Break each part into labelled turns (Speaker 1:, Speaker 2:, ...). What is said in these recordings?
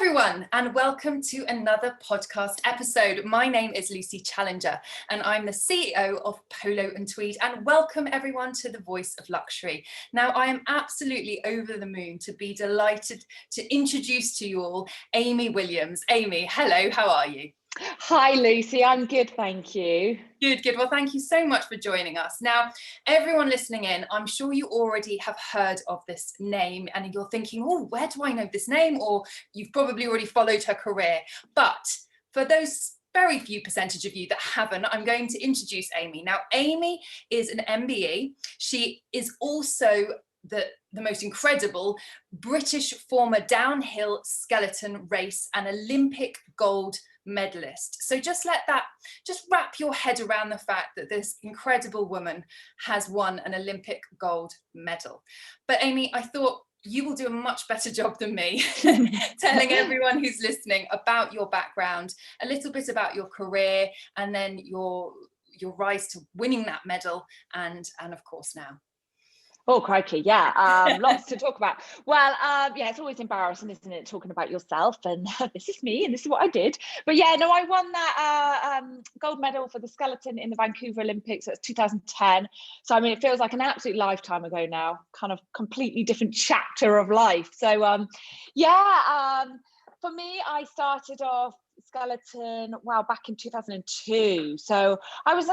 Speaker 1: everyone, and welcome to another podcast episode. My name is Lucy Challenger, and I'm the CEO of Polo and Tweed, and welcome everyone to the Voice of Luxury. Now, I am absolutely over the moon to be delighted to introduce to you all Amy Williams. Amy, hello, how are you?
Speaker 2: Hi Lucy, I'm good, thank you.
Speaker 1: Good. Well, thank you so much for joining us. Now, everyone listening in, I'm sure you already have heard of this name and you're thinking, oh, where do I know this name? Or you've probably already followed her career. But for those very few percentage of you that haven't, I'm going to introduce Amy. Now, Amy is an MBE. She is also the most incredible British former downhill skeleton race and Olympic gold medalist. So just wrap your head around the fact that this incredible woman has won an Olympic gold medal. But Amy, I thought you will do a much better job than me telling everyone who's listening about your background, a little bit about your career, and then your rise to winning that medal, and of course now.
Speaker 2: Oh, crikey, yeah, lots to talk about. Well, yeah, it's always embarrassing, isn't it, talking about yourself, and this is me, and this is what I did. But yeah, no, I won that gold medal for the skeleton in the Vancouver Olympics. That's 2010. So, I mean, it feels like an absolute lifetime ago now, kind of completely different chapter of life. So, for me, I started off skeleton, back in 2002. So I was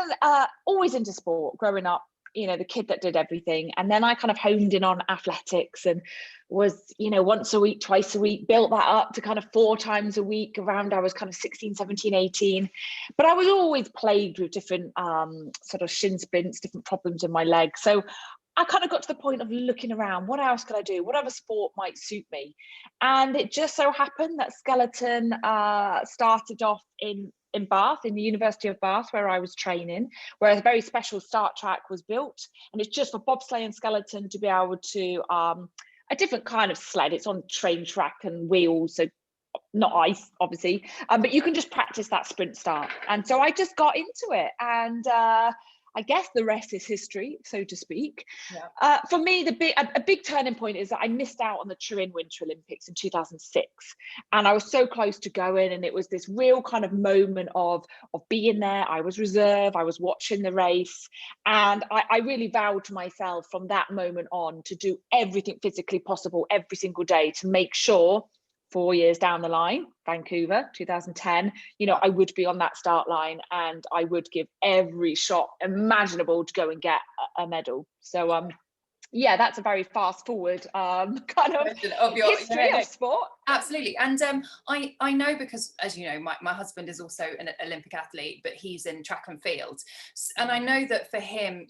Speaker 2: always into sport growing up. You know, the kid that did everything. And then I kind of honed in on athletics and was, once a week, twice a week, built that up to kind of 4 times a week around I was kind of 16, 17, 18. But I was always plagued with different sort of shin splints, different problems in my legs. So I kind of got to the point of looking around, what else could I do? What other sport might suit me? And it just so happened that skeleton started off in Bath, in the University of Bath, where I was training, where a very special start track was built. And it's just for bobsleigh and skeleton to be able to, a different kind of sled. It's on train track and wheels, so not ice, obviously, but you can just practice that sprint start. And so I just got into it, and I guess the rest is history, so to speak. Yeah. For me, a big turning point is that I missed out on the Turin Winter Olympics in 2006. And I was so close to going, and it was this real kind of moment of being there. I was reserve, I was watching the race. And I really vowed to myself from that moment on to do everything physically possible every single day to make sure 4 years down the line, Vancouver, 2010, I would be on that start line and I would give every shot imaginable to go and get a medal. So, yeah, that's a very fast forward kind of your history of sport.
Speaker 1: Absolutely. And I know, because as you know, my husband is also an Olympic athlete, but he's in track and field. And I know that for him,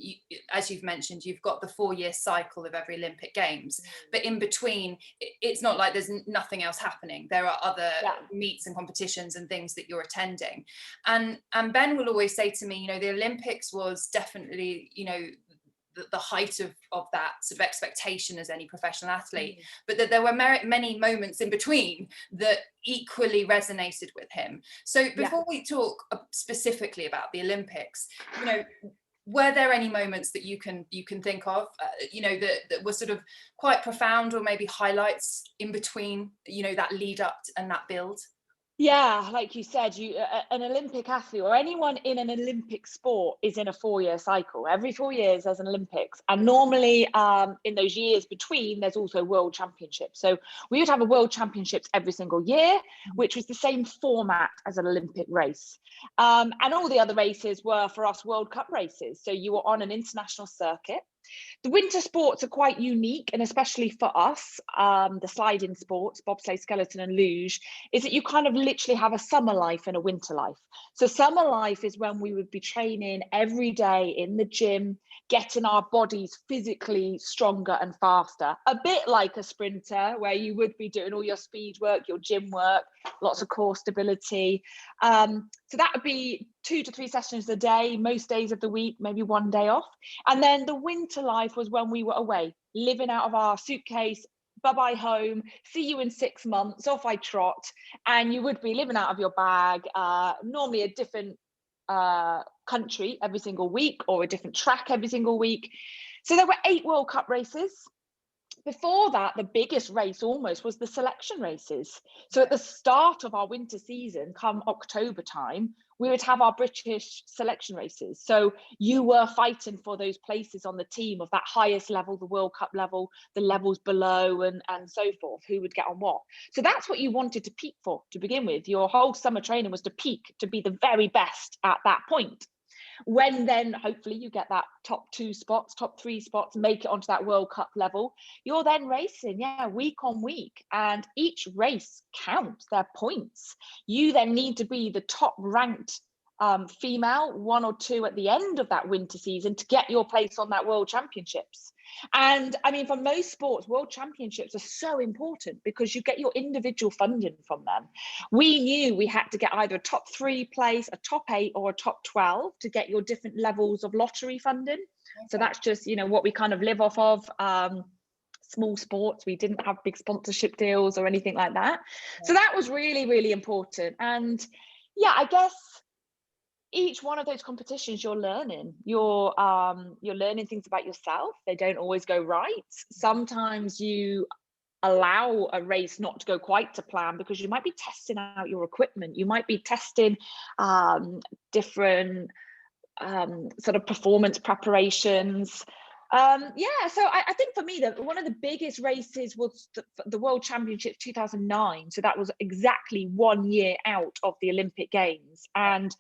Speaker 1: as you've mentioned, you've got the 4-year cycle of every Olympic Games, but in between, it's not like there's nothing else happening. There are other meets and competitions and things that you're attending. And Ben will always say to me, the Olympics was definitely, the height of that sort of expectation as any professional athlete, but that there were many moments in between that equally resonated with him. So before we talk specifically about the Olympics, were there any moments that you can think of, that were sort of quite profound, or maybe highlights in between, that lead up and that build?
Speaker 2: Yeah, like you said, an Olympic athlete or anyone in an Olympic sport is in a 4-year cycle. Every 4 years there's an Olympics, and normally in those years between there's also World Championships. So we would have a World Championships every single year, which was the same format as an Olympic race. And all the other races were for us World Cup races. So you were on an international circuit. The winter sports are quite unique, and especially for us, the sliding sports, bobsleigh, skeleton and luge, is that you kind of literally have a summer life and a winter life. So summer life is when we would be training every day in the gym, getting our bodies physically stronger and faster, a bit like a sprinter, where you would be doing all your speed work, your gym work, lots of core stability. So that would be 2 to 3 sessions a day, most days of the week, maybe 1 day off. And then the winter life was when we were away, living out of our suitcase, bye-bye home, see you in 6 months, off I trot. And you would be living out of your bag, normally a different country every single week, or a different track every single week. So there were 8 World Cup races. before that, the biggest race almost was the selection races. So at the start of our winter season, come October time, we would have our British selection races. So you were fighting for those places on the team of that highest level, the World Cup level, the levels below, and so forth, who would get on what. So that's what you wanted to peak for to begin with. Your whole summer training was to peak, to be the very best at that point. When then hopefully you get that top 2 spots, top 3 spots, make it onto that World Cup level, you're then racing, week on week, and each race counts their points. You then need to be the top ranked female, 1 or 2 at the end of that winter season to get your place on that World Championships. And I mean, for most sports, World Championships are so important because you get your individual funding from them. We knew we had to get either a top 3 place, a top 8, or a top 12 to get your different levels of lottery funding. Okay. So that's just, what we kind of live off of. Small sports, we didn't have big sponsorship deals or anything like that. Okay. So that was really, really important. And I guess each one of those competitions, you're learning things about yourself. They don't always go right. Sometimes you allow a race not to go quite to plan because you might be testing out your equipment. You might be testing different sort of performance preparations. So I think for me, one of the biggest races was the World Championships 2009. So that was exactly 1 year out of the Olympic Games. And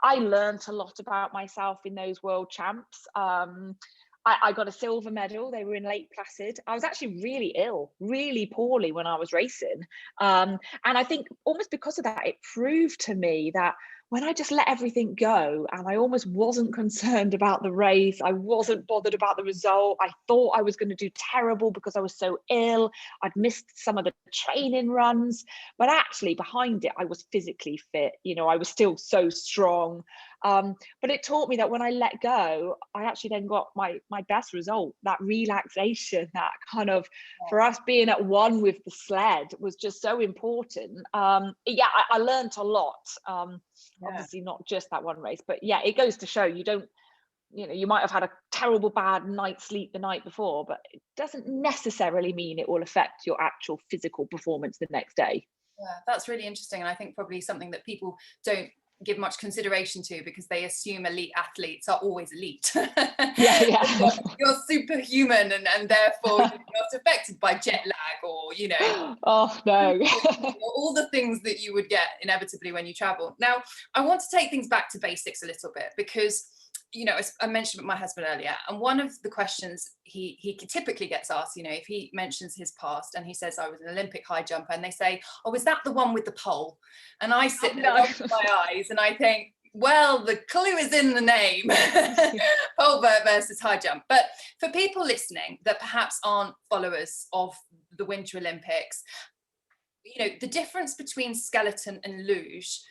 Speaker 2: I learned a lot about myself in those World Champs. I got a silver medal. They were in Lake Placid. I was actually really ill, really poorly when I was racing. And I think almost because of that, it proved to me that when I just let everything go and I almost wasn't concerned about the race, I wasn't bothered about the result. I thought I was going to do terrible because I was so ill. I'd missed some of the training runs, but actually behind it, I was physically fit. I was still so strong. But it taught me that when I let go, I actually then got my best result. That relaxation, that kind of, for us being at one with the sled was just so important. I learned a lot. Obviously not just that one race, but it goes to show you might have had a terrible bad night's sleep the night before, but it doesn't necessarily mean it will affect your actual physical performance the next day.
Speaker 1: Yeah, that's really interesting. And I think probably something that people don't give much consideration to because they assume elite athletes are always elite. You're superhuman and therefore you're not affected by jet lag or
Speaker 2: oh no
Speaker 1: all the things that you would get inevitably when you travel. Now I want to take things back to basics a little bit because as I mentioned with my husband earlier, and one of the questions he typically gets asked, if he mentions his past and he says, I was an Olympic high jumper, and they say, oh, is that the one with the pole? And I sit there with my eyes and I think, well, the clue is in the name, pole vault versus high jump. But for people listening that perhaps aren't followers of the Winter Olympics, the difference between skeleton and luge,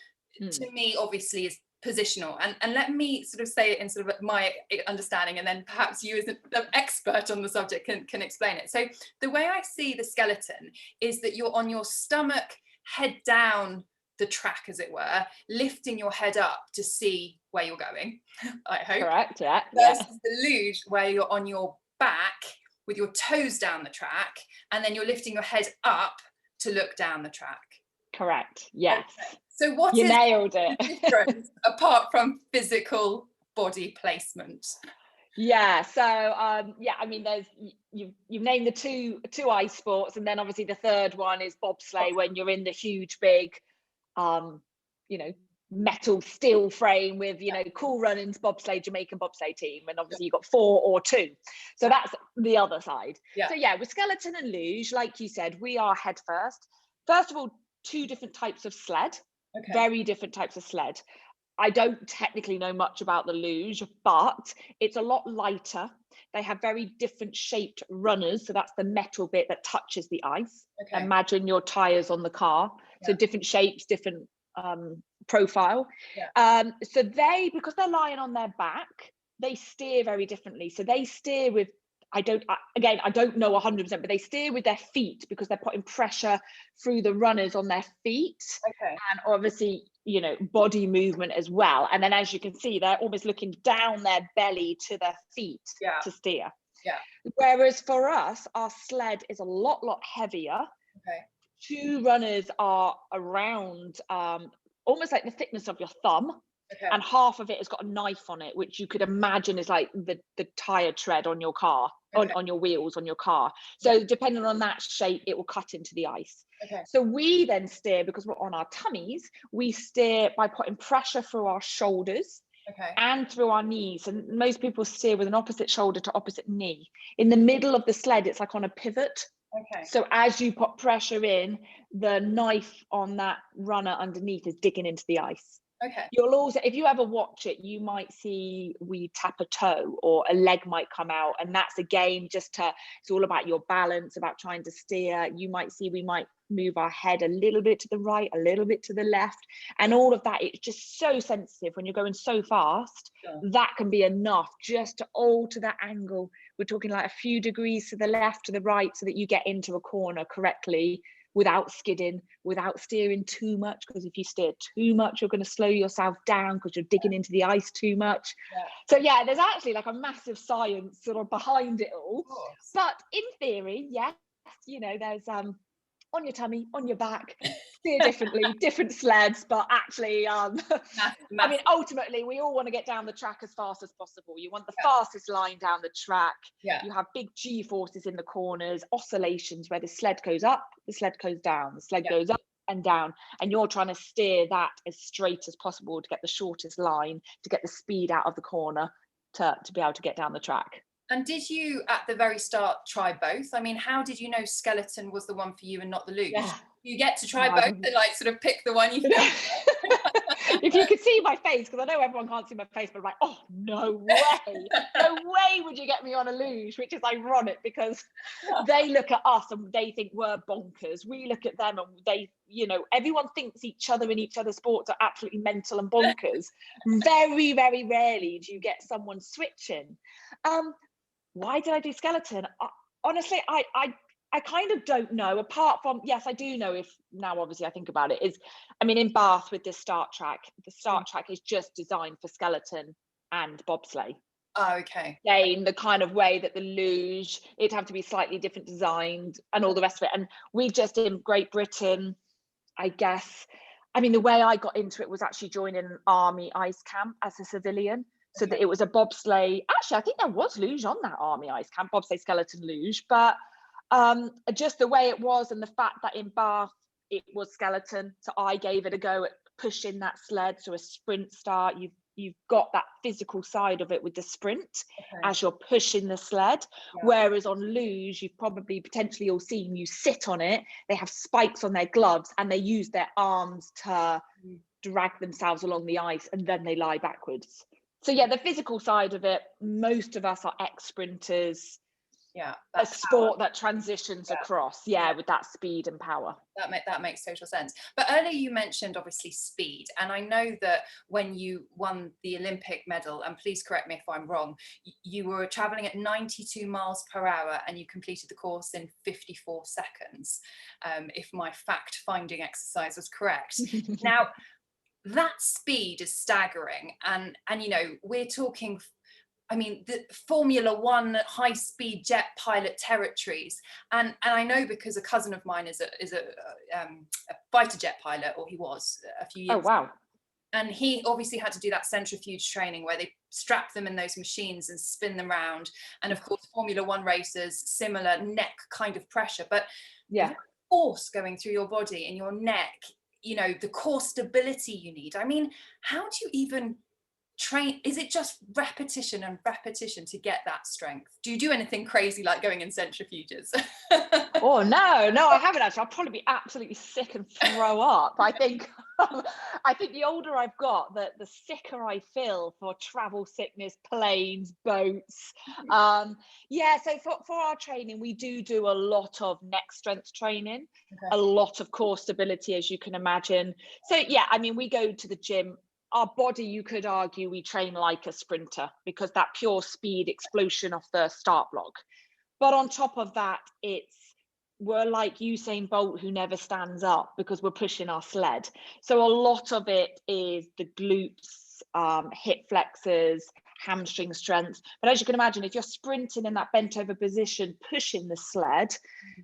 Speaker 1: to me, obviously, is positional, and let me sort of say it in sort of my understanding, and then perhaps you as an expert on the subject can explain it. So the way I see the skeleton is that you're on your stomach, head down the track, as it were, lifting your head up to see where you're going, I hope.
Speaker 2: Correct,
Speaker 1: versus the luge, where you're on your back with your toes down the track, and then you're lifting your head up to look down the track.
Speaker 2: Correct, yes.
Speaker 1: Okay. So what
Speaker 2: you
Speaker 1: is
Speaker 2: nailed it.
Speaker 1: the difference apart from physical body placement?
Speaker 2: So I mean, there's you've named the two ice sports, and then obviously the third one is bobsleigh, when you're in the huge big metal steel frame with Cool Runnings bobsleigh, Jamaican bobsleigh team, and obviously you've got 4 or 2, so that's the other side. So with skeleton and luge, like you said, we are head first of all, 2 different types of sled. Very different types of sled. I don't technically know much about the luge, but it's a lot lighter. They have very different shaped runners. So that's the metal bit that touches the ice. Imagine your tires on the car. So different shapes, different profile. So because they're lying on their back, they steer very differently. So they steer with, I don't know 100%, but they steer with their feet because they're putting pressure through the runners on their feet. And obviously, body movement as well. And then as you can see, they're almost looking down their belly to their feet to steer.
Speaker 1: Yeah.
Speaker 2: Whereas for us, our sled is a lot heavier.
Speaker 1: Okay.
Speaker 2: 2 runners are around almost like the thickness of your thumb.
Speaker 1: Okay.
Speaker 2: And half of it has got a knife on it, which you could imagine is like the tire tread on your car,
Speaker 1: Okay.
Speaker 2: on your wheels on your car. So depending on that shape, it will cut into the ice.
Speaker 1: Okay.
Speaker 2: So we then steer, because we're on our tummies, we steer by putting pressure through our shoulders and through our knees. And most people steer with an opposite shoulder to opposite knee. In the middle of the sled, it's like on a pivot.
Speaker 1: Okay.
Speaker 2: So as you put pressure in, the knife on that runner underneath is digging into the ice.
Speaker 1: Okay.
Speaker 2: You'll also, if you ever watch it, you might see we tap a toe or a leg might come out, and that's again it's all about your balance, about trying to steer. You might see we might move our head a little bit to the right, a little bit to the left, and all of that. It's just so sensitive when you're going so fast. That can be enough just to alter that angle. We're talking like a few degrees to the left, to the right, so that you get into a corner correctly, without skidding, without steering too much, because if you steer too much, you're going to slow yourself down because you're digging into the ice too much. So yeah, there's actually like a massive science sort of behind it all. But in theory, yes, you know, there's on your tummy, on your back, steer differently, different sleds, but actually, I mean, ultimately, we all want to get down the track as fast as possible. You want the fastest line down the track. You have big G forces in the corners, oscillations where the sled goes up, the sled goes down, the sled goes up and down, and you're trying to steer that as straight as possible to get the shortest line, to get the speed out of the corner, to be able to get down the track.
Speaker 1: And did you at the very start try both? I mean, how did you know skeleton was the one for you and not the luge? You get to try both and like sort of pick the one you feel.
Speaker 2: If you could see my face, because I know everyone can't see my face, but I'm like, oh, no way. No way would you get me on a luge, which is ironic because they look at us and they think we're bonkers. We look at them and they, you know, everyone thinks each other in each other's sports are absolutely mental and bonkers. Very, very rarely do you get someone switching. Why did I do skeleton? Honestly, I kind of don't know, apart from, yes, I do know, if now obviously I think about it, is, I mean, in Bath with this start track, the start track is just designed for skeleton and bobsleigh.
Speaker 1: Oh, okay.
Speaker 2: Again, the kind of way that the luge, it'd have to be slightly different designed and all the rest of it. And we just, in Great Britain, I guess, I mean, the way I got into it was actually joining an army ice camp as a civilian. So that it was a bobsleigh. Actually, I think there was luge on that army ice camp, bobsleigh, skeleton, luge. But just the way it was, and the fact that in Bath it was skeleton, so I gave it a go at pushing that sled. So a sprint start, you've got that physical side of it with the sprint as you're pushing the sled. Whereas on luge, you've probably potentially all seen, you sit on it, they have spikes on their gloves and they use their arms to drag themselves along the ice, and then they lie backwards. So yeah, the physical side of it, most of us are ex-sprinters. A sport that transitions across, with that speed and power.
Speaker 1: That makes total sense. But earlier you mentioned obviously speed, and I know that when you won the Olympic medal, and please correct me if I'm wrong, you were traveling at 92 miles per hour and you completed the course in 54 seconds, if my fact-finding exercise was correct. Now, that speed is staggering, and you know, we're talking, I mean, the Formula One high speed jet pilot territories, and I know because a cousin of mine is a fighter jet pilot, or he was a few years ago. And he obviously had to do that centrifuge training where they strap them in those machines and spin them around, and of course Formula One racers, similar neck kind of pressure, but the force going through your body and your neck, you know, the core stability you need. I mean, how do you even train? Is it just repetition and repetition to get that strength? Do you do anything crazy like going in centrifuges?
Speaker 2: Oh, no, I haven't actually. I'll probably be absolutely sick and throw up. I think the older I've got, the sicker I feel for travel sickness, planes, boats. So for our training, we do a lot of neck strength training, a lot of core stability, as you can imagine. So yeah, I mean, we go to the gym. Our body, you could argue, we train like a sprinter because that pure speed explosion off the start block. But on top of that, we're like Usain Bolt who never stands up because we're pushing our sled. So a lot of it is the glutes, hip flexors, hamstring strength. But as you can imagine, if you're sprinting in that bent over position, pushing the sled,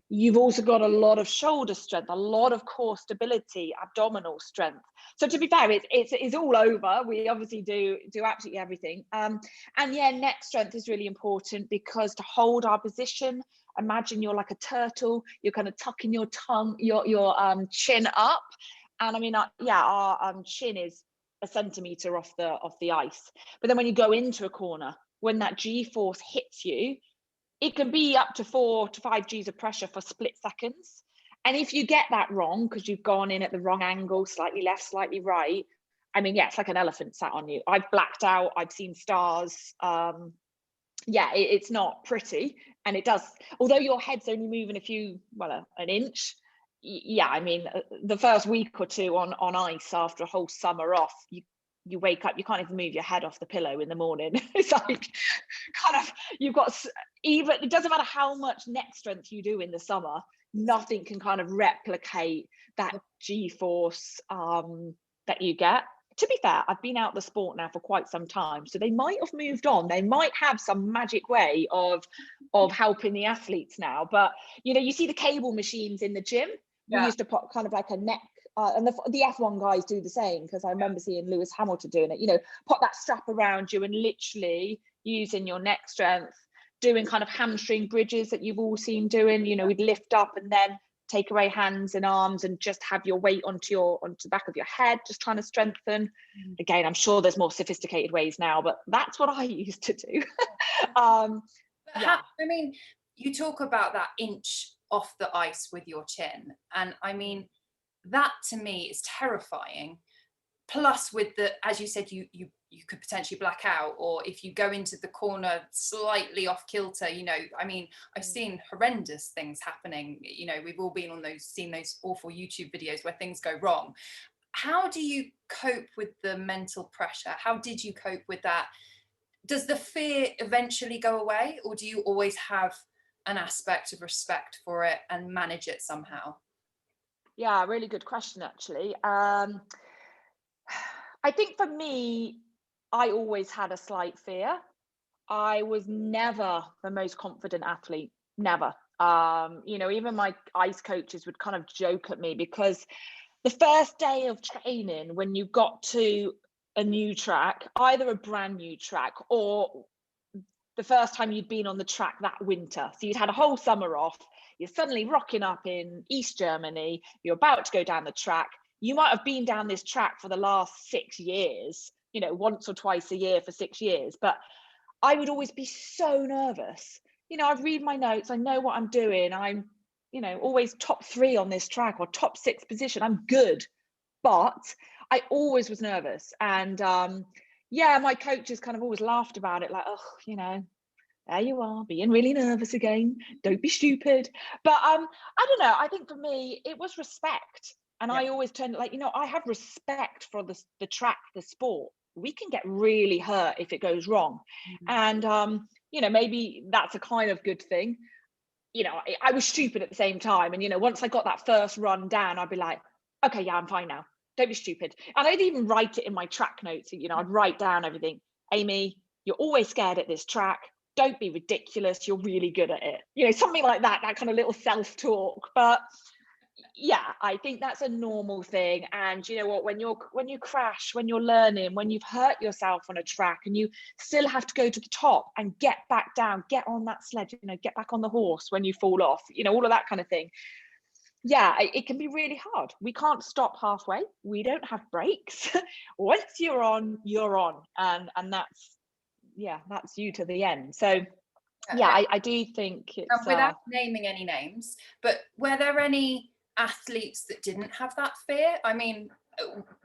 Speaker 2: you've also got a lot of shoulder strength, a lot of core stability, abdominal strength. So to be fair, it's all over. We obviously do absolutely everything. And yeah, neck strength is really important, because to hold our position, imagine you're like a turtle, you're kind of tucking your tongue, your chin up. And I mean, our chin is a centimetre off the ice. But then when you go into a corner, when that G-force hits you, it can be up to 4 to 5 G's of pressure for split seconds. And if you get that wrong, because you've gone in at the wrong angle, slightly left, slightly right, I mean, yeah, it's like an elephant sat on you. I've blacked out, I've seen stars. It's not pretty. And it does, although your head's only moving an inch, I mean, the first week or two on ice after a whole summer off, you wake up, you can't even move your head off the pillow in the morning. It's like kind of, you've got, even, it doesn't matter how much neck strength you do in the summer, nothing can kind of replicate that G-force that you get. To be fair, I've been out the sport now for quite some time, so they might have moved on. They might have some magic way of helping the athletes now. But you see the cable machines in the gym. We used to put kind of like a neck, and the F1 guys do the same, because I remember seeing Lewis Hamilton doing it. Put that strap around you and literally using your neck strength, doing kind of hamstring bridges that you've all seen doing. We'd lift up and then take away hands and arms and just have your weight onto the back of your head, just trying to strengthen. Again, I'm sure there's more sophisticated ways now, but that's what I used to do.
Speaker 1: I mean, you talk about that inch off the ice with your chin, and I mean, that to me is terrifying. Plus, with the, as you said, you could potentially black out, or if you go into the corner slightly off kilter, I mean, I've seen horrendous things happening. We've all been seen those awful YouTube videos where things go wrong. How do you cope with the mental pressure? How did you cope with that? Does the fear eventually go away, or do you always have an aspect of respect for it and manage it somehow?
Speaker 2: Yeah, really good question, actually. I think for me, I always had a slight fear. I was never the most confident athlete, never. Even my ice coaches would kind of joke at me, because the first day of training, when you got to a new track, either a brand new track or the first time you'd been on the track that winter. So you'd had a whole summer off, you're suddenly rocking up in East Germany, you're about to go down the track. You might have been down this track for the last 6 years, once or twice a year for 6 years. But I would always be so nervous. I'd read my notes, I know what I'm doing. I'm, always top 3 on this track, or top 6 position. I'm good. But I always was nervous. And my coaches kind of always laughed about it, like, oh, there you are, being really nervous again. Don't be stupid. But I don't know. I think for me, it was respect. And I always turned it like, I have respect for the track, the sport. We can get really hurt if it goes wrong. And, maybe that's a kind of good thing. I was stupid at the same time. And, once I got that first run down, I'd be like, okay, yeah, I'm fine now. Don't be stupid. And I'd even write it in my track notes. I'd write down everything. Amy, you're always scared at this track. Don't be ridiculous. You're really good at it. Something like that kind of little self-talk. But yeah, I think that's a normal thing. And you know what, when you crash, when you're learning, when you've hurt yourself on a track and you still have to go to the top and get back down, get on that sled, get back on the horse when you fall off, all of that kind of thing. Yeah, it can be really hard. We can't stop halfway. We don't have breaks. Once you're on, you're on. And that's you to the end. So yeah, I do think it's
Speaker 1: without naming any names, but were there any athletes that didn't have that fear? I mean,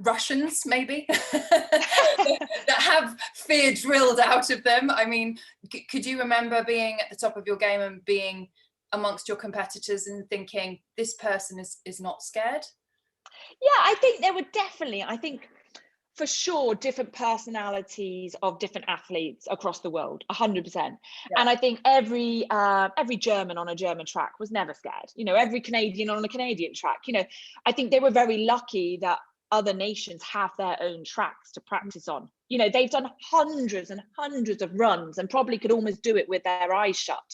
Speaker 1: Russians maybe that have fear drilled out of them. I mean, could you remember being at the top of your game and being amongst your competitors and thinking this person is not scared?
Speaker 2: Yeah, I think there were definitely, I think for sure, different personalities of different athletes across the world, 100%. Yeah. And I think every German on a German track was never scared. Every Canadian on a Canadian track. I think they were very lucky that other nations have their own tracks to practice on. You know, they've done hundreds and hundreds of runs and probably could almost do it with their eyes shut.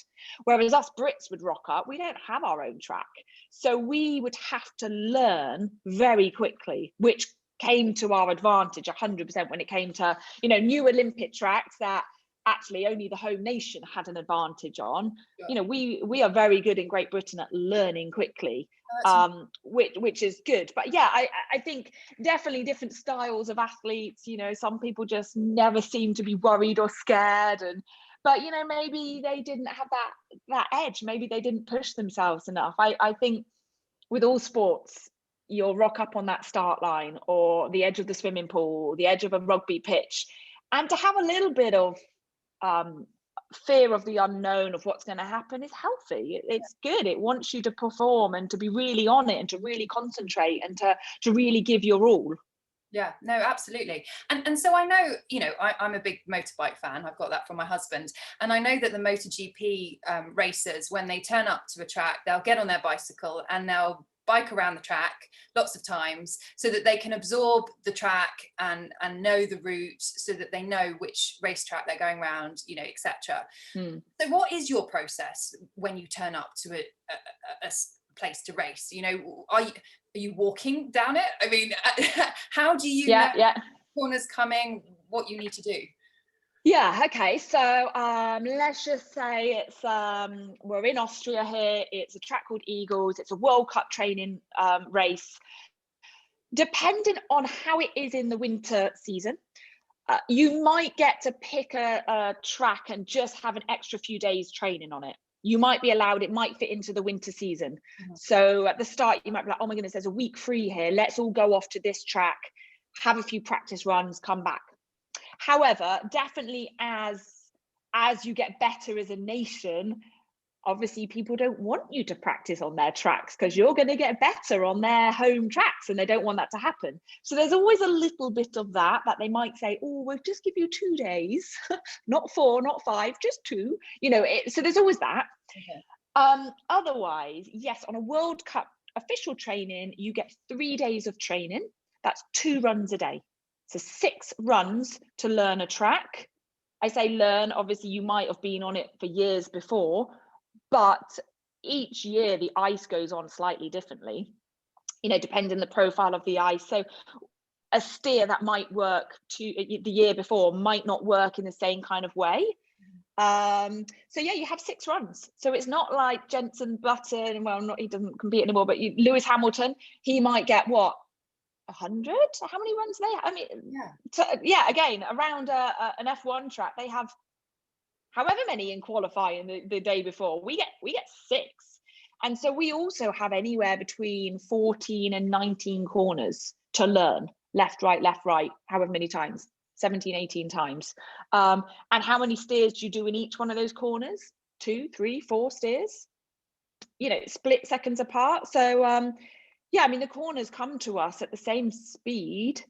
Speaker 2: Whereas us Brits would rock up, we don't have our own track. So we would have to learn very quickly, which came to our advantage 100% when it came to, you know, new Olympic tracks that actually only the home nation had an advantage on.
Speaker 1: Yeah.
Speaker 2: You know, we are very good in Great Britain at learning quickly, which is good. But yeah, I think definitely different styles of athletes. You know, some people just never seem to be worried or scared, but you know, maybe they didn't have that edge. Maybe they didn't push themselves enough. I think with all sports, you'll rock up on that start line or the edge of the swimming pool, the edge of a rugby pitch, and to have a little bit of fear of the unknown of what's going to happen is healthy. It's good. It wants you to perform and to be really on it and to really concentrate and to really give your all.
Speaker 1: Yeah, no, absolutely. And so I know, you know, I'm a big motorbike fan. I've got that from my husband. And I know that the MotoGP racers, when they turn up to a track, they'll get on their bicycle and they'll bike around the track lots of times so that they can absorb the track and know the route, so that they know which racetrack they're going around, you know, etc. So what is your process when you turn up to a place to race? You know, are you walking down it? I mean, how do you know corners coming, what you need to do?
Speaker 2: Yeah, okay, so let's just say it's we're in Austria here. It's a track called Eagles. It's a World Cup training race. Depending on how it is in the winter season, you might get to pick a track and just have an extra few days training on it. You might be allowed, it might fit into the winter season. So at the start, you might be like, oh my goodness, there's a week free here. Let's all go off to this track, have a few practice runs, come back. However, definitely as you get better as a nation, obviously people don't want you to practice on their tracks because you're going to get better on their home tracks and they don't want that to happen. So there's always a little bit of that they might say, oh, we'll just give you 2 days, not 4, not 5, just 2, you know, so there's always that. Otherwise, yes, on a World Cup official training, you get 3 days of training. That's 2 runs a day. So 6 runs to learn a track. I say learn, obviously you might have been on it for years before, but each year the ice goes on slightly differently, you know, depending on the profile of the ice. So a steer that might work the year before might not work in the same kind of way. So yeah, you have 6 runs. So it's not like Jenson Button, well, he doesn't compete anymore, but Lewis Hamilton, he might get what, 100? How many runs they have? I mean, again, around an F1 track, they have however many in qualifying the day before. We get 6, and so we also have anywhere between 14 and 19 corners to learn, left, right, however many times, 17, 18 times. And how many steers do you do in each one of those corners? 2, 3, 4 steers, you know, split seconds apart. So yeah, I mean, the corners come to us at the same speed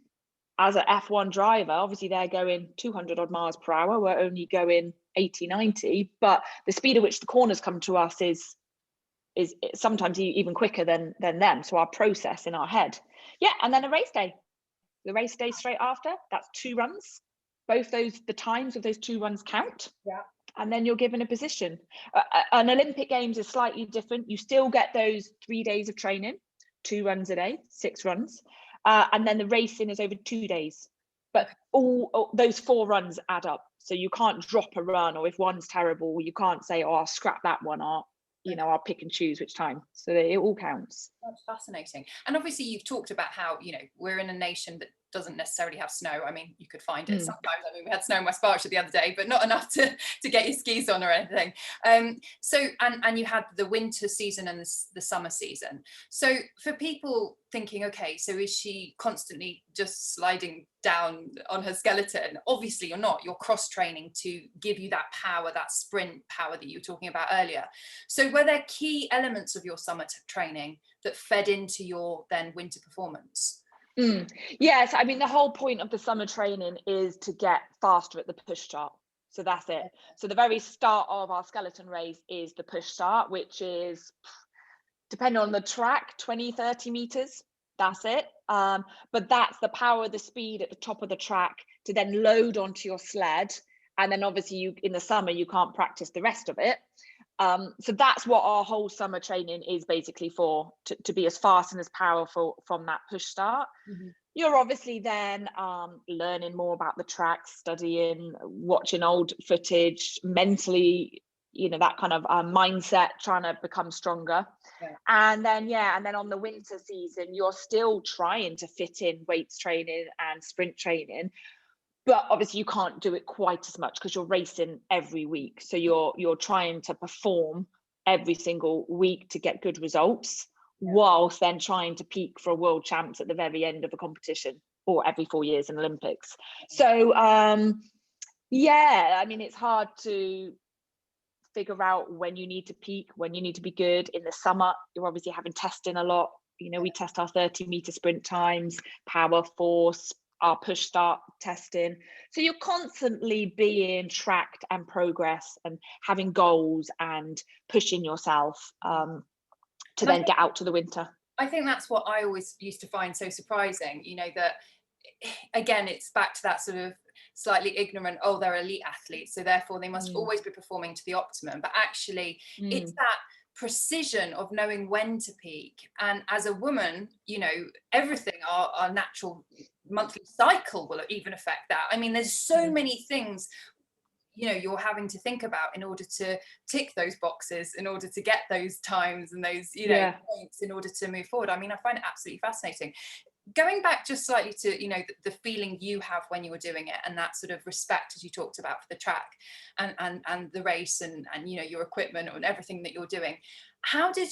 Speaker 2: as an F1 driver. Obviously, they're going 200 odd miles per hour. We're only going 80, 90. But the speed at which the corners come to us is sometimes even quicker than them. So our process in our head. Yeah, and then a race day. The race day straight after, that's 2 runs. Both the times of those 2 runs count.
Speaker 1: Yeah.
Speaker 2: And then you're given a position. An Olympic Games is slightly different. You still get those 3 days of training. 2 runs a day, 6 runs, and then the racing is over 2 days, but all those 4 runs add up. So you can't drop a run, or if one's terrible, you can't say, oh, I'll scrap that one, or you know, I'll pick and choose which time. So it all counts.
Speaker 1: That's fascinating. And obviously you've talked about how, you know, we're in a nation that doesn't necessarily have snow. I mean, you could find it sometimes. I mean, we had snow in West Berkshire the other day, but not enough to get your skis on or anything. So and you had the winter season and the summer season. So for people thinking, okay, so is she constantly just sliding down on her skeleton? Obviously you're not. You're cross training to give you that power, that sprint power that you were talking about earlier. So were there key elements of your summer training that fed into your then winter performance?
Speaker 2: Yes, I mean, the whole point of the summer training is to get faster at the push start. So that's it. So the very start of our skeleton race is the push start, which is, depending on the track, 20, 30 meters. That's it. But that's the power of the speed at the top of the track to then load onto your sled. And then obviously you, in the summer, you can't practice the rest of it. So that's what our whole summer training is basically for, to be as fast and as powerful from that push start. You're obviously then learning more about the track, studying, watching old footage, mentally, that kind of mindset, trying to become stronger. And then on the winter season, you're still trying to fit in weights training and sprint training, but obviously you can't do it quite as much because you're racing every week. So you're trying to perform every single week to get good results, whilst then trying to peak for a world champs at the very end of a competition, or every 4 years in Olympics. So it's hard to figure out when you need to peak, when you need to be good. In the summer, you're obviously having testing a lot. We test our 30-meter sprint times, power, force, our push start testing. So you're constantly being tracked and progress and having goals and pushing yourself to then get out to the winter.
Speaker 1: I think that's what I always used to find so surprising, that again, it's back to that sort of slightly ignorant, they're elite athletes, so therefore they must always be performing to the optimum. But actually it's that precision of knowing when to peak. And as a woman, everything, our natural monthly cycle will even affect that. I mean, there's so many things you're having to think about in order to tick those boxes, in order to get those times and those points in order to move forward. I mean, I find it absolutely fascinating. Going back just slightly to the feeling you have when you were doing it, and that sort of respect, as you talked about, for the track and the race and your equipment and everything that you're doing, how did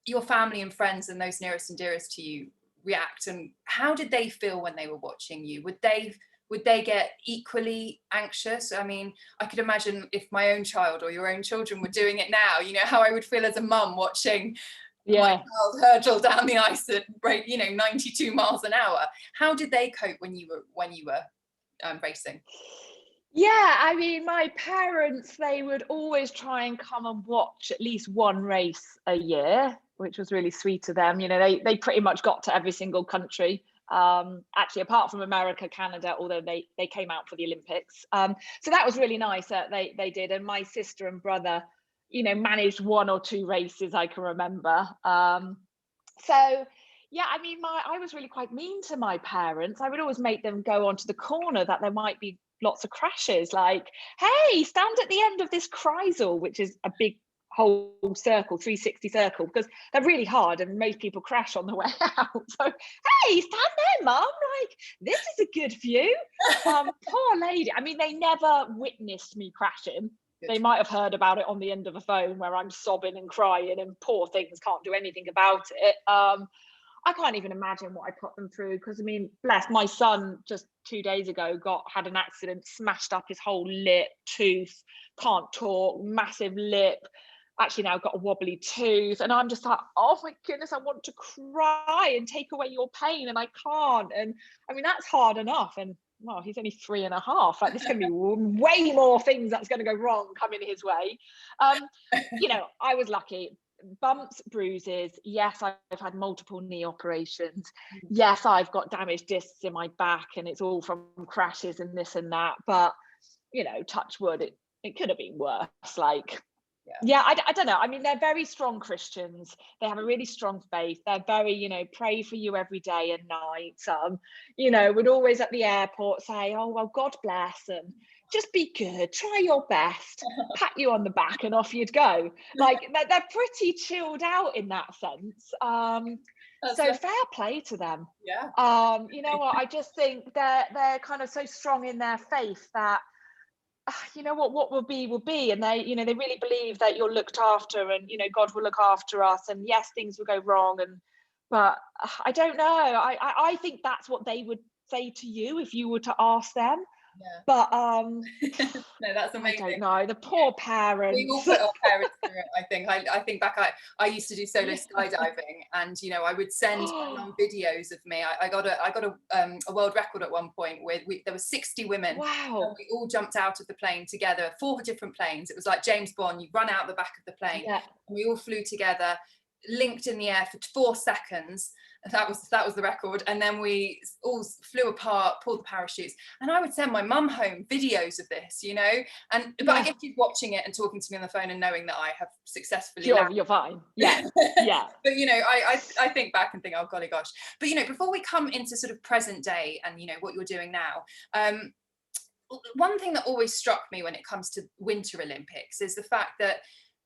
Speaker 1: your family and friends and those nearest and dearest to you react, and how did they feel when they were watching you? Would they get equally anxious? I mean, I could imagine if my own child or your own children were doing it now, how I would feel as a mum watching my child hurdle down the ice at 92 miles an hour. How did they cope when you were racing?
Speaker 2: I mean, my parents, they would always try and come and watch at least one race a year, which was really sweet of them. They pretty much got to every single country, actually, apart from America, Canada, although they came out for the Olympics. So that was really nice that they did. And my sister and brother, managed 1 or 2 races I can remember. I mean, I was really quite mean to my parents. I would always make them go onto the corner that there might be lots of crashes, like, hey, stand at the end of this Kreisel, which is a big whole circle, 360 circle, because they're really hard and most people crash on the way out. So, hey, stand there, mum, like, this is a good view. Poor lady. I mean, they never witnessed me crashing. They might have heard about it on the end of a phone where I'm sobbing and crying and poor things can't do anything about it. I can't even imagine what I put them through, because I mean, bless, my son just 2 days ago had an accident, smashed up his whole lip, tooth, can't talk, massive lip, actually now got a wobbly tooth, and I'm just like, oh my goodness, I want to cry and take away your pain, and I can't. And I mean, that's hard enough, and well, he's only 3.5. Like, this can be way more things that's going to go wrong coming his way. I was lucky. Bumps, bruises. Yes, I've had multiple knee operations. Yes, I've got damaged discs in my back, and it's all from crashes and this and that. But touch wood, it could have been worse. Like, I don't know. I mean, they're very strong Christians. They have a really strong faith. They're very, pray for you every day and night. Would always at the airport say, oh, well, God bless, and just be good, try your best, pat you on the back, and off you'd go. Like, they're pretty chilled out in that sense. So fair play to them. You know what? I just think they're kind of so strong in their faith that, what will be, and they really believe that you're looked after, and God will look after us, and yes, things will go wrong, but I don't know. I think that's what they would say to you if you were to ask them. But
Speaker 1: no, that's amazing.
Speaker 2: I don't know, the poor parents.
Speaker 1: We all put our parents through it. I think back, I used to do solo skydiving, and I would send my mum videos of me. I got a world record at one point where there were 60 women.
Speaker 2: Wow.
Speaker 1: And we all jumped out of the plane together, 4 different planes. It was like James Bond. You run out the back of the plane, and we all flew together, linked in the air for 4 seconds, That was the record. And then we all flew apart, pulled the parachutes, and I would send my mum home videos of this, you know, but I guess she's watching it and talking to me on the phone and knowing that I have successfully
Speaker 2: you're fine. Yeah. Yeah.
Speaker 1: But you know, I think back and think, oh golly gosh. But you know, before we come into sort of present day and you know what you're doing now, one thing that always struck me when it comes to Winter Olympics is the fact that,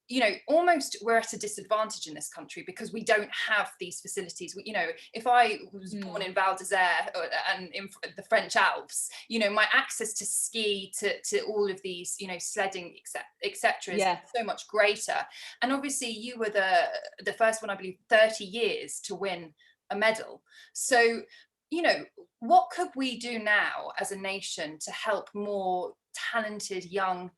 Speaker 1: you know, almost we're at a disadvantage in this country because we don't have these facilities. You know, if I was born in Val d'Isère and in the French Alps, you know, my access to ski, to all of these, you know, sledding, etc. is so much greater. And obviously you were the first one, I believe, 30 years to win a medal. So, you know, what could we do now as a nation to help more talented young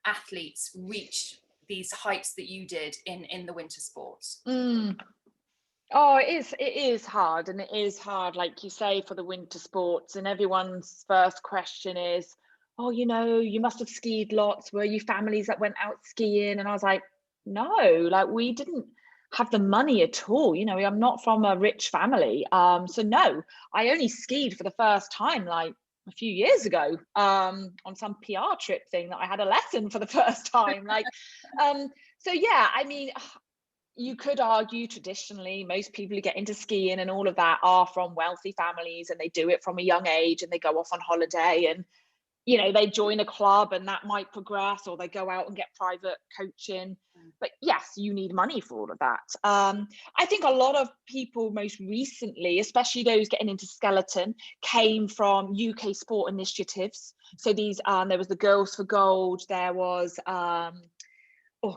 Speaker 1: athletes reach these heights that you did in the winter sports?
Speaker 2: Oh, it is hard, and it is hard, like you say, for the winter sports, and everyone's first question is, oh, you know, you must have skied lots, were you families that went out skiing? And I was like, no, like we didn't have the money at all, you know, I'm not from a rich family, so no, I only skied for the first time like a few years ago, on some PR trip thing that I had a lesson for the first time. Like, so yeah, I mean, you could argue traditionally, most people who get into skiing and all of that are from wealthy families and they do it from a young age and they go off on holiday and, you know, they join a club and that might progress, or they go out and get private coaching. But yes, you need money for all of that. I think a lot of people most recently, especially those getting into skeleton, came from UK sport initiatives. So these, there was the Girls for Gold, there was, I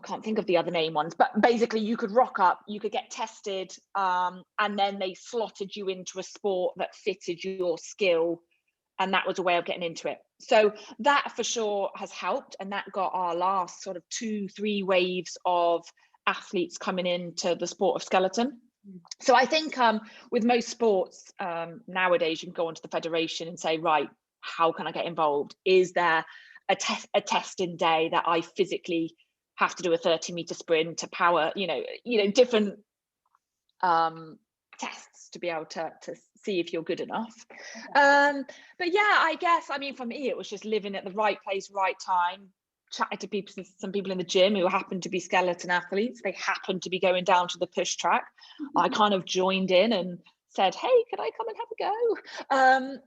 Speaker 2: can't think of the other name ones, but basically you could rock up, you could get tested, and then they slotted you into a sport that fitted your skill. And that was a way of getting into it. So that for sure has helped. And that got our last sort of 2-3 waves of athletes coming into the sport of skeleton. So I think with most sports nowadays, you can go onto the federation and say, right, how can I get involved? Is there a testing day that I physically have to do a 30-meter sprint to power, you know, different tests to be able to see if you're good enough. But yeah, I guess, I mean, for me, it was just living at the right place, right time, chatting to people, some people in the gym who happened to be skeleton athletes. They happened to be going down to the push track. I kind of joined in and said, hey, can I come and have a go?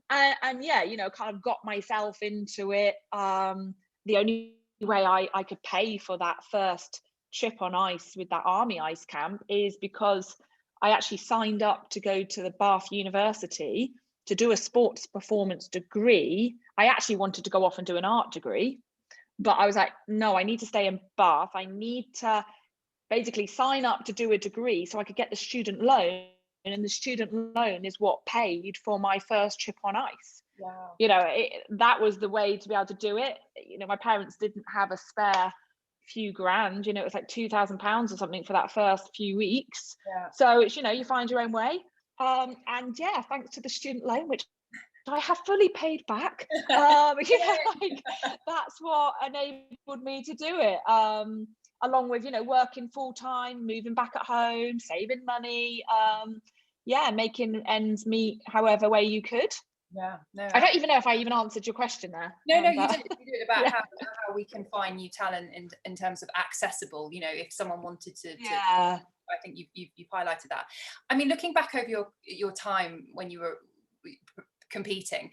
Speaker 2: And yeah, you know, kind of got myself into it. The only way I could pay for that first trip on ice with that army ice camp is because I actually signed up to go to the Bath University to do a sports performance degree. I actually wanted to go off and do an art degree, but I was like, no, I need to stay in Bath. I need to basically sign up to do a degree so I could get the student loan, and the student loan is what paid for my first trip on ice. Wow. You know, that was the way to be able to do it. You know, my parents didn't have a spare few grand, you know, it was like £2,000 or something for that first few weeks. So it's, you know, you find your own way. And yeah, thanks to the student loan, which I have fully paid back. Like, that's what enabled me to do it. Along with, you know, working full time, moving back at home, saving money, making ends meet however way you could. I don't even know if I even answered your question there.
Speaker 1: No, you did about how we can find new talent in terms of accessible, you know, if someone wanted to I think you've highlighted that. I mean, looking back over your time when you were competing,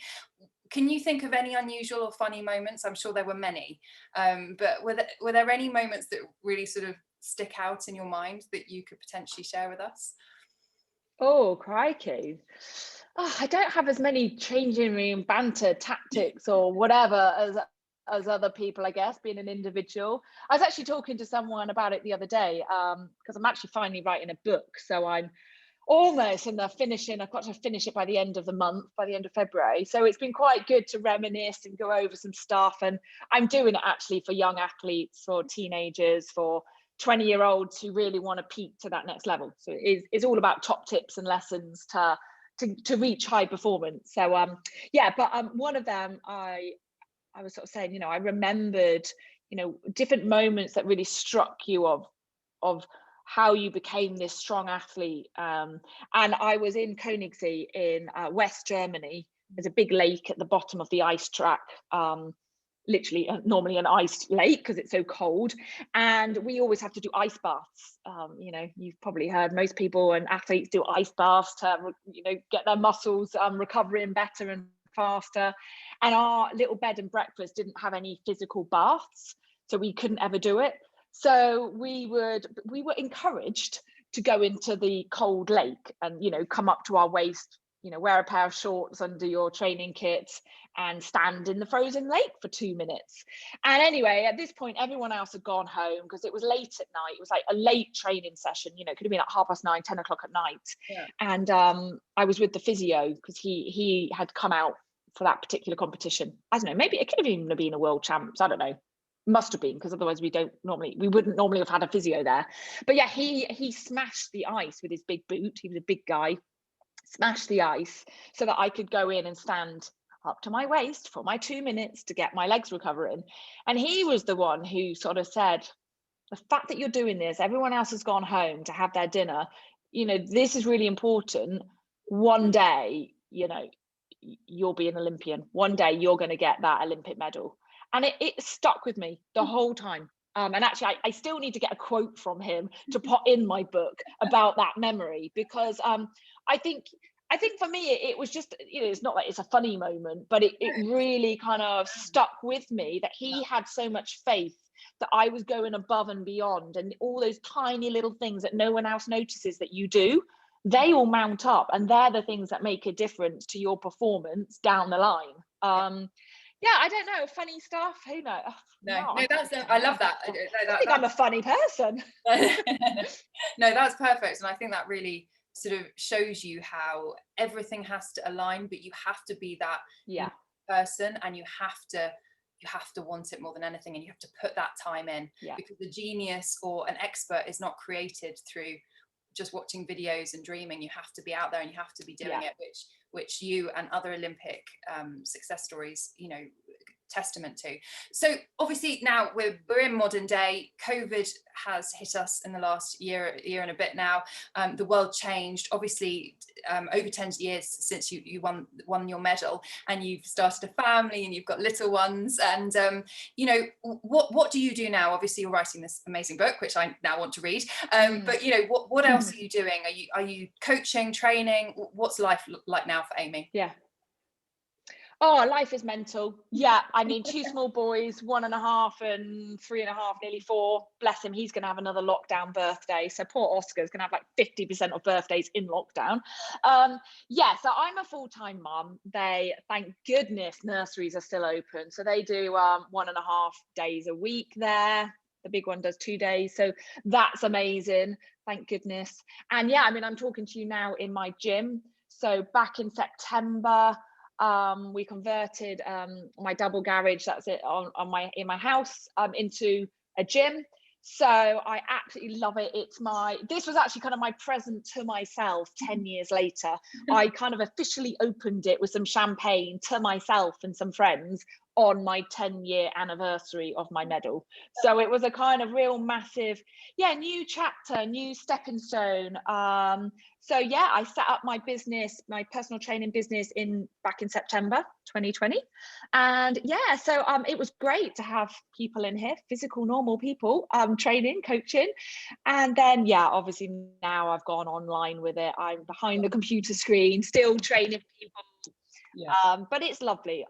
Speaker 1: can you think of any unusual or funny moments? I'm sure there were many, but were there any moments that really sort of stick out in your mind that you could potentially share with us?
Speaker 2: Oh, crikey. I don't have as many changing room banter tactics or whatever as other people, I guess, being an individual. I was actually talking to someone about it the other day, because I'm actually finally writing a book. So I'm almost in the finishing. I've got to finish it by the end of the month, by the end of February. So it's been quite good to reminisce and go over some stuff. And I'm doing it actually for young athletes, for teenagers, for 20-year-olds who really want to peak to that next level. So it's all about top tips and lessons to reach high performance. So but one of them, I was sort of saying, you know, I remembered, you know, different moments that really struck you of how you became this strong athlete. And I was in Königssee in West Germany. There's a big lake at the bottom of the ice track, literally normally an ice lake because it's so cold, and we always have to do ice baths. You know, you've probably heard most people and athletes do ice baths to, you know, get their muscles recovering better and faster. And our little bed and breakfast didn't have any physical baths, so we couldn't ever do it. So we were encouraged to go into the cold lake and, you know, come up to our waist, you know, wear a pair of shorts under your training kit and stand in the frozen lake for 2 minutes. And anyway, at this point, everyone else had gone home because it was late at night. It was like a late training session, you know, it could have been at 9:30, 10 o'clock at night. Yeah. And I was with the physio because he had come out for that particular competition. I don't know, maybe it could have even been a world champs. I don't know. Must have been, because otherwise we wouldn't normally have had a physio there. But yeah, he smashed the ice with his big boot. He was a big guy. Smashed the ice so that I could go in and stand up to my waist for my 2 minutes to get my legs recovering. And he was the one who sort of said, the fact that you're doing this, everyone else has gone home to have their dinner, you know, this is really important. One day, you know, you'll be an Olympian. One day you're going to get that Olympic medal. And it stuck with me the whole time. And actually, I still need to get a quote from him to put in my book about that memory, because I think for me, it was just, you know, it's not like it's a funny moment, but it really kind of stuck with me that he had so much faith that I was going above and beyond, and all those tiny little things that no one else notices that you do, they all mount up, and they're the things that make a difference to your performance down the line. Yeah, I don't know, funny stuff. Who knows?
Speaker 1: No, that's I love that.
Speaker 2: I think I'm a funny person.
Speaker 1: No, that's perfect, and I think that really sort of shows you how everything has to align, but you have to be that person, and you have to want it more than anything, and you have to put that time in, because the genius or an expert is not created through just watching videos and dreaming. You have to be out there and you have to be doing it, which you and other Olympic success stories, you know, testament to. So obviously now we're in modern day. COVID has hit us in the last year and a bit now. The world changed, obviously, over 10 years since you won your medal, and you've started a family and you've got little ones, and you know, what do you do now? Obviously you're writing this amazing book, which I now want to read, but you know, what else are you doing? Are you coaching, training? What's life like now for Amy?
Speaker 2: Oh, life is mental. Yeah, I mean, 2 small boys, 1.5 and 3.5, nearly 4. Bless him, he's going to have another lockdown birthday. So poor Oscar's going to have like 50% of birthdays in lockdown. Yeah, so I'm a full-time mum. They, thank goodness, nurseries are still open. So they do 1.5 days a week there. The big one does 2 days. So that's amazing. Thank goodness. And yeah, I mean, I'm talking to you now in my gym. So back in September, we converted my double garage, that's it, in my house, into a gym. So I absolutely love it. This was actually kind of my present to myself 10 years later. I kind of officially opened it with some champagne to myself and some friends on my 10-year anniversary of my medal. So it was a kind of real massive, new chapter, new stepping stone. So yeah, I set up my business, my personal training business back in September 2020. And yeah, so it was great to have people in here, physical, normal people, training, coaching. And then, obviously now I've gone online with it. I'm behind the computer screen, still training people. But it's lovely.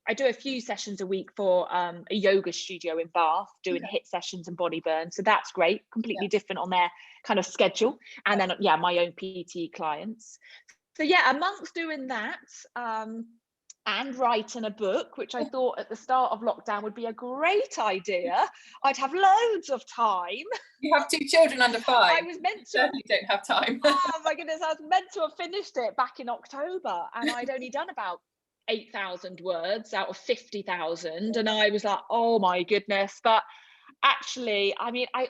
Speaker 2: I do a few sessions a week for a yoga studio in Bath, doing HIIT sessions and body burn. So that's great, completely different on their kind of schedule. And then, my own PT clients. So amongst doing that and writing a book, which I thought at the start of lockdown would be a great idea, I'd have loads of time.
Speaker 1: You have 2 children under 5.
Speaker 2: I was meant to.
Speaker 1: You don't have time.
Speaker 2: Oh my goodness, I was meant to have finished it back in October, and I'd only done about 8,000 words out of 50,000, and I was like, oh my goodness. But actually, I mean, I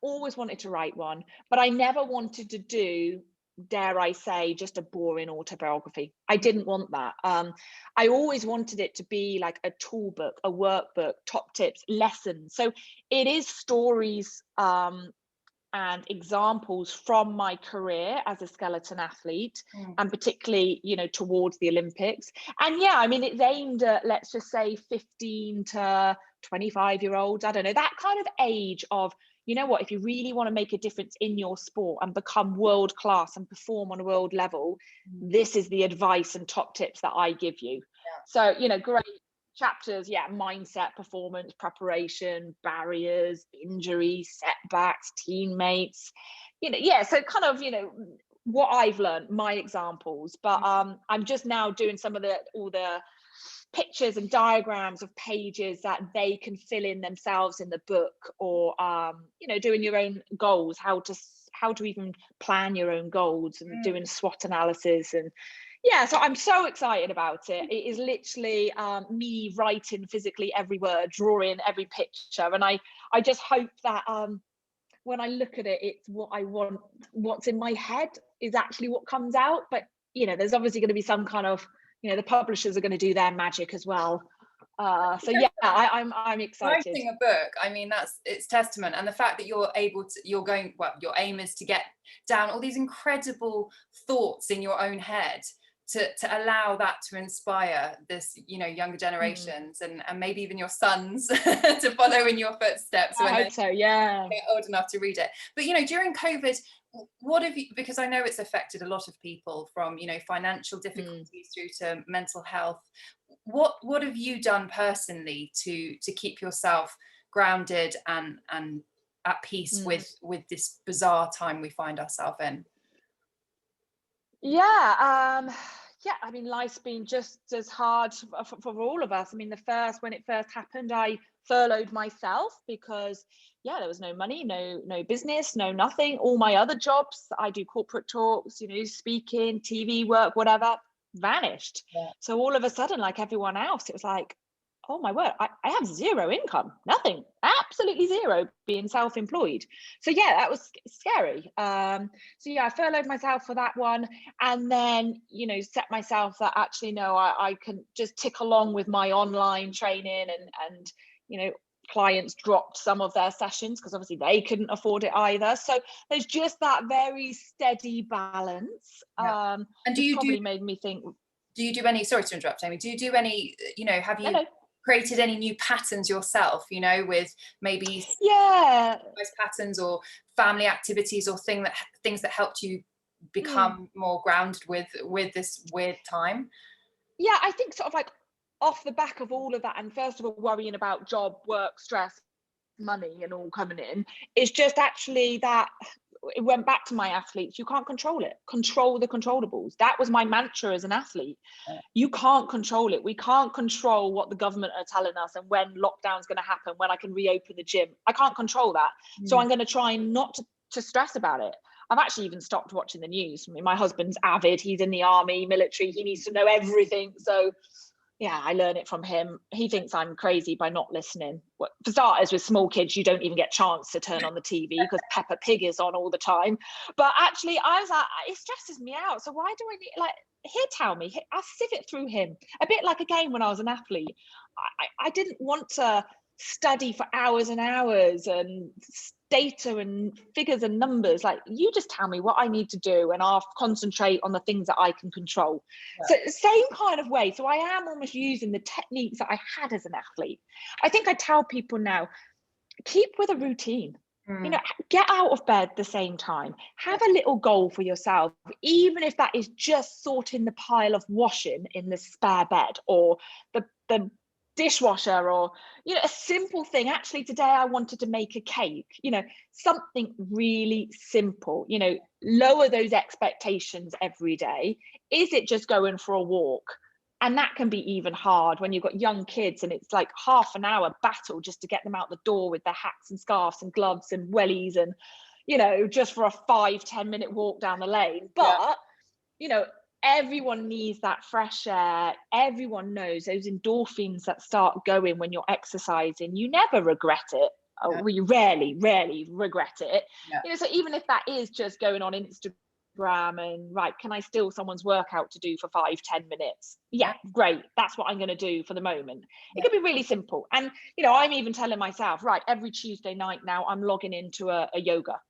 Speaker 2: always wanted to write one, but I never wanted to do, dare I say, just a boring autobiography. I didn't want that. I always wanted it to be like a tool book, a workbook, top tips, lessons. So it is stories and examples from my career as a skeleton athlete, and particularly, you know, towards the Olympics. And yeah, I mean, it's aimed at, let's just say 15 to 25-year-olds, I don't know, that kind of age of, you know what, if you really want to make a difference in your sport and become world class and perform on a world level, this is the advice and top tips that I give you. So, you know, great chapters, yeah, mindset, performance, preparation, barriers, injuries, setbacks, teammates, you know, yeah, so kind of, you know, what I've learned, my examples. But I'm just now doing some of all the pictures and diagrams of pages that they can fill in themselves in the book, or you know, doing your own goals, how to even plan your own goals, and doing SWOT analysis. And yeah, so I'm so excited about it. It is literally me writing physically every word, drawing every picture, and I just hope that when I look at it, it's what I want, what's in my head is actually what comes out. But you know, there's obviously going to be some kind of, you know, the publishers are going to do their magic as well. So yeah, I'm excited.
Speaker 1: Writing a book, I mean, it's testament. And the fact that you're able to, your aim is to get down all these incredible thoughts in your own head, to allow that to inspire this, you know, younger generations, and maybe even your sons to follow in your footsteps when
Speaker 2: I hope so, yeah,
Speaker 1: they're old enough to read it. But you know, during COVID, what have you, because I know it's affected a lot of people, from, you know, financial difficulties through to mental health, what have you done personally to keep yourself grounded and at peace with this bizarre time we find ourselves in?
Speaker 2: Yeah, I mean, life's been just as hard for all of us. I mean, when it first happened, I furloughed myself because, yeah, there was no money, no business, no nothing. All my other jobs, I do corporate talks, you know, speaking, TV work, whatever, vanished.
Speaker 1: Yeah.
Speaker 2: So all of a sudden, like everyone else, it was like, oh my word, I have zero income, nothing, absolutely zero, being self-employed. So yeah, that was scary. So yeah, I furloughed myself for that one, and then, you know, set myself that actually, no, I can just tick along with my online training, and you know, clients dropped some of their sessions because obviously they couldn't afford it either. So there's just that very steady balance. And do you probably made me think,
Speaker 1: do you do any, sorry to interrupt, Amy, do you do any, you know, have you created any new patterns yourself, you know, with maybe patterns or family activities or things that helped you become more grounded with this weird time?
Speaker 2: Yeah, I think sort of like off the back of all of that, and first of all worrying about job, work, stress, money and all coming in, it's just actually that it went back to my athletes. You can't control it. Control the controllables. That was my mantra as an athlete. You can't control it. We can't control what the government are telling us and when lockdown's going to happen, when I can reopen the gym. I can't control that. So I'm going to try not to stress about it. I've actually even stopped watching the news. I mean, my husband's avid. He's in the army, military. He needs to know everything. So yeah, I learn it from him. He thinks I'm crazy by not listening. Well, for starters, with small kids, you don't even get a chance to turn on the TV because Peppa Pig is on all the time. But actually, I was like, it stresses me out. So why do I need, like, he'll tell me, I'll sieve it through him. A bit like, again, when I was an athlete, I didn't want to study for hours and hours and data and figures and numbers. Like, you just tell me what I need to do and I'll concentrate on the things that I can control. So same kind of way. So I am almost using the techniques that I had as an athlete. I think I tell people now, keep with a routine. You know, get out of bed the same time, have a little goal for yourself, even if that is just sorting the pile of washing in the spare bed, or the dishwasher, or, you know, a simple thing. Actually, today I wanted to make a cake, you know, something really simple. You know, lower those expectations every day. Is it just going for a walk? And that can be even hard when you've got young kids and it's like half an hour battle just to get them out the door with their hats and scarves and gloves and wellies, and, you know, just for a 5-10 minute walk down the lane. But you know, everyone needs that fresh air. Everyone knows those endorphins that start going when you're exercising. You never regret it. Well, you rarely regret it. You know, so even if that is just going on Instagram and, right, can I steal someone's workout to do for 5-10 minutes? Yeah, great. That's what I'm going to do for the moment. It could be really simple. And, you know, I'm even telling myself, right, every Tuesday night now I'm logging into a yoga.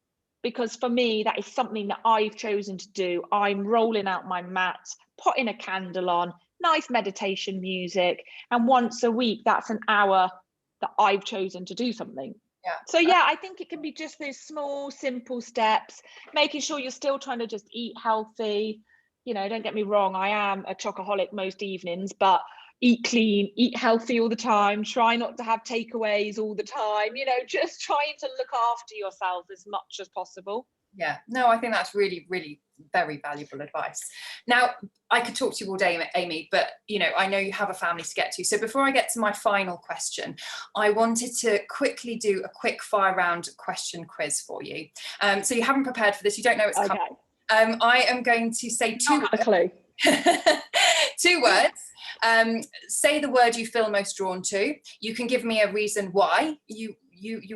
Speaker 2: because for me, that is something that I've chosen to do. I'm rolling out my mat, putting a candle on, nice meditation music, and once a week, that's an hour that I've chosen to do something.
Speaker 1: Yeah.
Speaker 2: So yeah, I think it can be just those small, simple steps, making sure you're still trying to just eat healthy. You know, don't get me wrong, I am a chocoholic most evenings, but eat clean, eat healthy all the time, try not to have takeaways all the time, you know, just trying to look after yourself as much as possible.
Speaker 1: Yeah, no, I think that's really, really very valuable advice. Now, I could talk to you all day, Amy, but you know, I know you have a family to get to. So before I get to my final question, I wanted to quickly do a quick fire round question quiz for you. So you haven't prepared for this, you don't know it's coming. I am going to say two words. 2 words. Say the word you feel most drawn to. You can give me a reason why you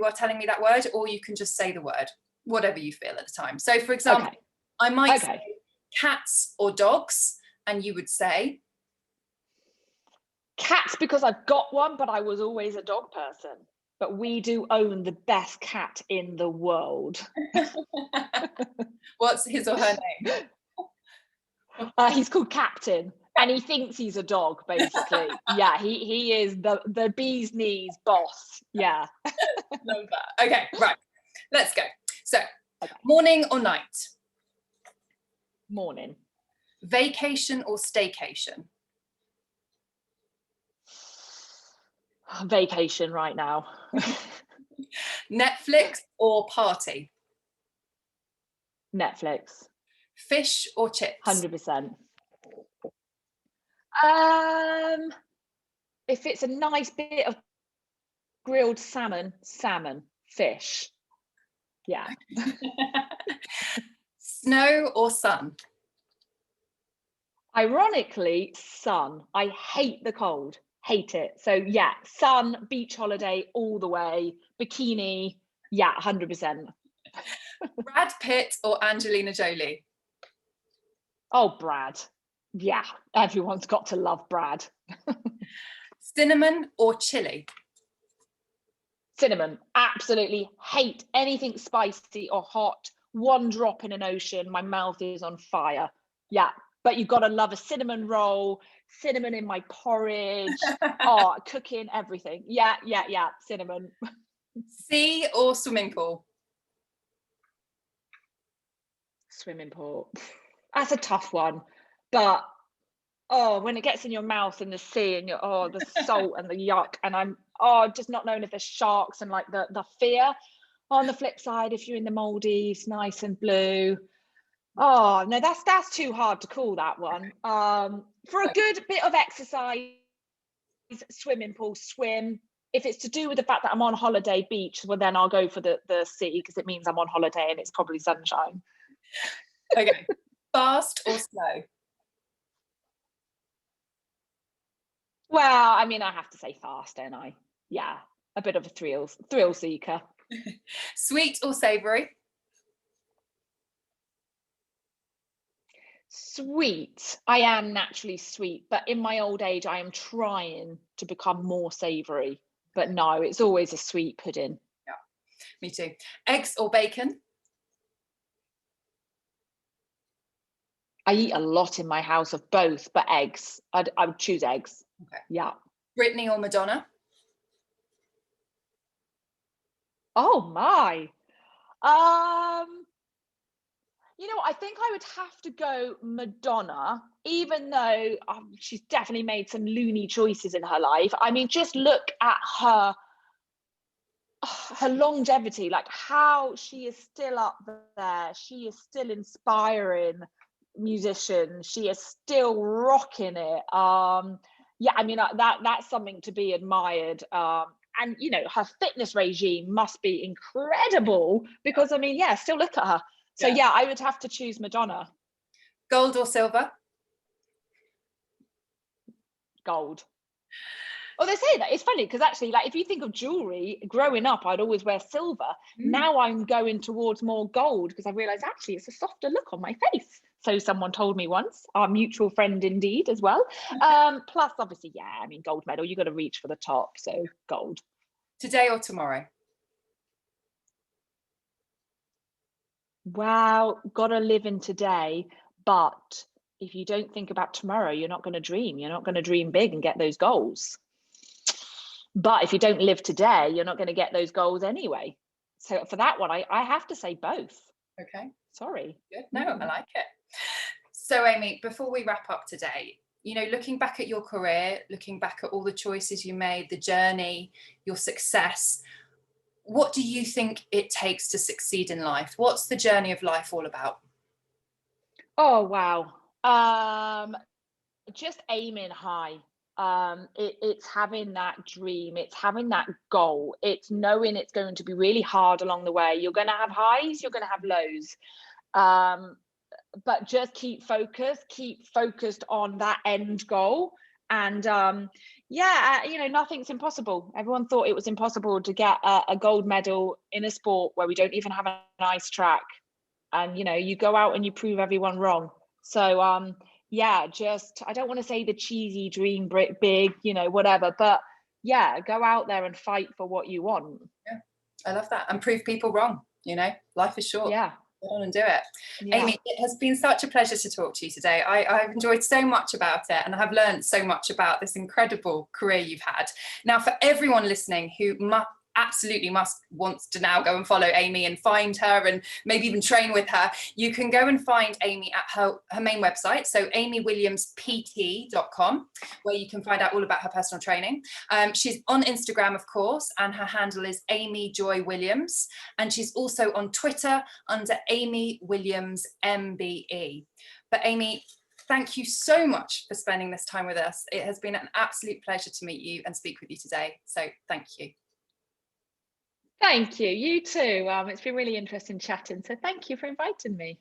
Speaker 1: are telling me that word, or you can just say the word, whatever you feel at the time. So for example, I might say cats or dogs, and you would say
Speaker 2: cats, because I've got one, but I was always a dog person. But we do own the best cat in the world.
Speaker 1: What's his or her name?
Speaker 2: He's called Captain, and he thinks he's a dog, basically. Yeah, he is the bee's knees boss. Yeah.
Speaker 1: Love that. Okay, right. Let's go. So, morning or night?
Speaker 2: Morning.
Speaker 1: Vacation or staycation?
Speaker 2: Vacation right now.
Speaker 1: Netflix or party?
Speaker 2: Netflix.
Speaker 1: Fish or chips?
Speaker 2: 100%. If it's a nice bit of grilled salmon. Fish. Yeah.
Speaker 1: Snow or sun?
Speaker 2: Ironically, sun. I hate the cold. Hate it. So yeah, sun, beach holiday all the way, bikini. Yeah, 100%.
Speaker 1: Brad Pitt or Angelina Jolie?
Speaker 2: Oh, Brad. Yeah, everyone's got to love Brad.
Speaker 1: Cinnamon or chili?
Speaker 2: Cinnamon. Absolutely hate anything spicy or hot. One drop in an ocean, my mouth is on fire. Yeah, but you've got to love a cinnamon roll, cinnamon in my porridge, oh, cooking, everything. Yeah, cinnamon.
Speaker 1: Sea or swimming pool?
Speaker 2: Swimming pool. That's a tough one, but oh, when it gets in your mouth in the sea and you're the salt and the yuck, and I'm just not knowing if there's sharks and like the fear. On the flip side, if you're in the Maldives, nice and blue. Oh no, that's too hard to call that one. For a good bit of exercise, swimming pool, swim. If it's to do with the fact that I'm on holiday beach, well then I'll go for the sea, because it means I'm on holiday and it's probably sunshine.
Speaker 1: Okay. Fast or slow?
Speaker 2: Well, I mean, I have to say fast, don't I? Yeah, a bit of a thrill seeker.
Speaker 1: Sweet or savoury?
Speaker 2: Sweet. I am naturally sweet, but in my old age, I am trying to become more savoury. But no, it's always a sweet pudding.
Speaker 1: Yeah, me too. Eggs or bacon?
Speaker 2: I eat a lot in my house of both, but eggs. I would choose eggs.
Speaker 1: Okay.
Speaker 2: Yeah.
Speaker 1: Britney or Madonna?
Speaker 2: Oh my. You know, I think I would have to go Madonna, even though she's definitely made some loony choices in her life. I mean, just look at her longevity, like how she is still up there. She is still inspiring musicians. She is still rocking it. Yeah, I mean, that's something to be admired. And you know, her fitness regime must be incredible, because I mean, yeah, still look at her. So yeah, I would have to choose Madonna.
Speaker 1: Gold or silver?
Speaker 2: Gold. Oh, they say that. It's funny because actually, like, if you think of jewelry, growing up, I'd always wear silver. Now I'm going towards more gold, because I realize actually it's a softer look on my face. So someone told me once, our mutual friend indeed as well. Plus, obviously, yeah, I mean, gold medal, you got to reach for the top. So gold.
Speaker 1: Today or tomorrow?
Speaker 2: Well, gotta live in today, but if you don't think about tomorrow, you're not going to dream. You're not going to dream big and get those goals. But if you don't live today, you're not going to get those goals anyway. So for that one, I have to say both.
Speaker 1: Okay.
Speaker 2: Sorry.
Speaker 1: Good. No, I like it. So Amy, before we wrap up today, you know, looking back at your career, looking back at all the choices you made, the journey, your success, what do you think it takes to succeed in life? What's the journey of life all about?
Speaker 2: Oh, wow. Just aiming high. It's having that dream, it's having that goal, it's knowing it's going to be really hard along the way. You're going to have highs, you're going to have lows. But just keep focused on that end goal. And you know, nothing's impossible. Everyone thought it was impossible to get a gold medal in a sport where we don't even have a nice track. And, you know, you go out and you prove everyone wrong. So, yeah, just, I don't want to say the cheesy dream big, you know, whatever, but yeah, go out there and fight for what you want.
Speaker 1: Yeah, I love that. And prove people wrong. You know, life is short.
Speaker 2: Yeah.
Speaker 1: Get on and do it.
Speaker 2: Yeah.
Speaker 1: Amy, it has been such a pleasure to talk to you today. I've enjoyed so much about it, and I have learned so much about this incredible career you've had. Now, for everyone listening who absolutely wants to now go and follow Amy and find her and maybe even train with her, you can go and find Amy at her main website, so amywilliamspt.com, where you can find out all about her personal training. She's on Instagram, of course, and her handle is Amy Joy Williams, and she's also on Twitter under Amy Williams MBE. But Amy, thank you so much for spending this time with us. It has been an absolute pleasure to meet you and speak with you today, so thank you.
Speaker 2: Thank you. You too. It's been really interesting chatting. So thank you for inviting me.